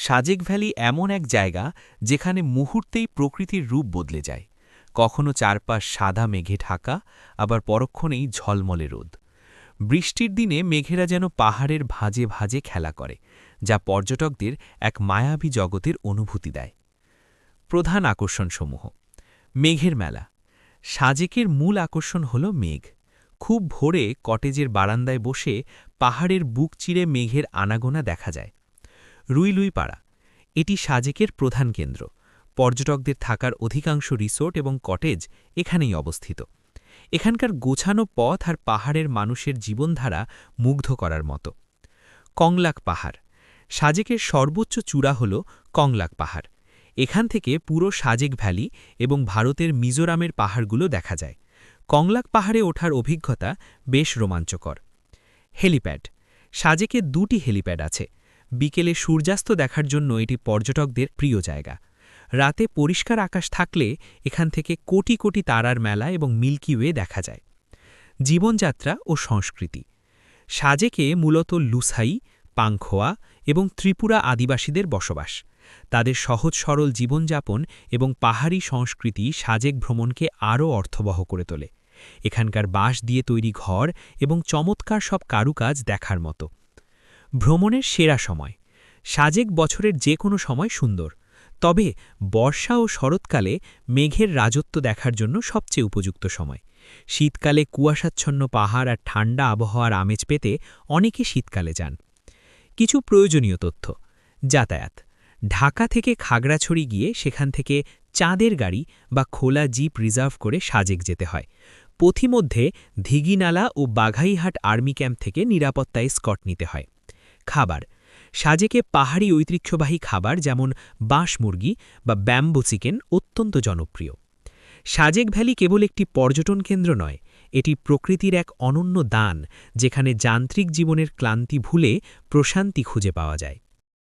Sajek valley এমন এক জায়গা যেখানে মুহূর্তেই প্রকৃতির রূপ বদলে যায়। কখনো চারপাশ সাদা মেঘে ঢাকা, আবার পরক্ষণেই ঝলমলে রোদ। বৃষ্টির দিনে মেঘেরা যেন পাহাড়ের ভাঁজে ভাঁজে খেলা করে, যা পর্যটকদের এক মায়াবী জগতের অনুভূতি দেয়। প্রধান আকর্ষণসমূহ। মেঘের মেলা। সাজেকের মূল আকর্ষণ হল মেঘ। খুব ভোরে কটেজের বারান্দায় বসে পাহাড়ের বুক চিরে মেঘের আনাগোনা দেখা যায়। রুইলুই পাড়া। এটি সাজেকের প্রধান কেন্দ্র। পর্যটকদের থাকার অধিকাংশ রিসোর্ট এবং কটেজ এখানেই অবস্থিত। এখানকার গোছানো পথ আর পাহাড়ের মানুষের জীবনধারা মুগ্ধ করার মতো। কংলাক পাহাড়। সাজেকের সর্বোচ্চ চূড়া হল কংলাক পাহাড়। এখান থেকে পুরো সাজেক ভ্যালি এবং ভারতের মিজোরামের পাহাড়গুলো দেখা যায়। কংলাক পাহাড়ে ওঠার অভিজ্ঞতা বেশ রোমাঞ্চকর। হেলিপ্যাড। সাজেকে 2টি হেলিপ্যাড আছে। বিকেলে সূর্যাস্ত দেখার জন্য এটি পর্যটকদের প্রিয় জায়গা। রাতে পরিষ্কার আকাশ থাকলে এখান থেকে কোটি কোটি তারার মেলা এবং মিল্কি ওয়ে দেখা যায়। জীবনযাত্রা ও সংস্কৃতি। সাজেকে মূলত লুসাই, পাংখোয়া এবং ত্রিপুরা আদিবাসীদের বসবাস। তাদের সহজ সরল জীবনযাপন এবং পাহাড়ি সংস্কৃতি সাজেক ভ্রমণকে আরও অর্থবহ করে তোলে। এখানকার বাঁশ দিয়ে তৈরি ঘর এবং চমৎকার সব কারুকাজ দেখার মতো। ভ্রমণের সেরা সময়। সাজেক বছরের যে কোনো সময় সুন্দর, তবে বর্ষা ও শরৎকালে মেঘের রাজত্ব দেখার জন্য সবচেয়ে উপযুক্ত সময়। শীতকালে কুয়াশাচ্ছন্ন পাহাড় আর ঠান্ডা আবহাওয়ার আমেজ পেতে অনেকে শীতকালে যান। কিছু প্রয়োজনীয় তথ্য। যাতায়াত। ঢাকা থেকে খাগড়াছড়ি গিয়ে সেখান থেকে চাঁদের গাড়ি বা খোলা জিপ রিজার্ভ করে সাজেক যেতে হয়। পথিমধ্যে ধিগিনালা ও বাঘাইহাট আর্মি ক্যাম্প থেকে নিরাপত্তায় স্কট নিতে হয়। খাবার। সাজেকে পাহাড়ি ঐতিহ্যবাহী খাবার যেমন বাঁশ মুরগি বা ব্যাম্বো চিকেন অত্যন্ত জনপ্রিয়। সাজেক ভ্যালি কেবল একটি পর্যটন কেন্দ্র নয়, এটি প্রকৃতির এক অনন্য দান, যেখানে যান্ত্রিক জীবনের ক্লান্তি ভুলে প্রশান্তি খুঁজে পাওয়া যায়।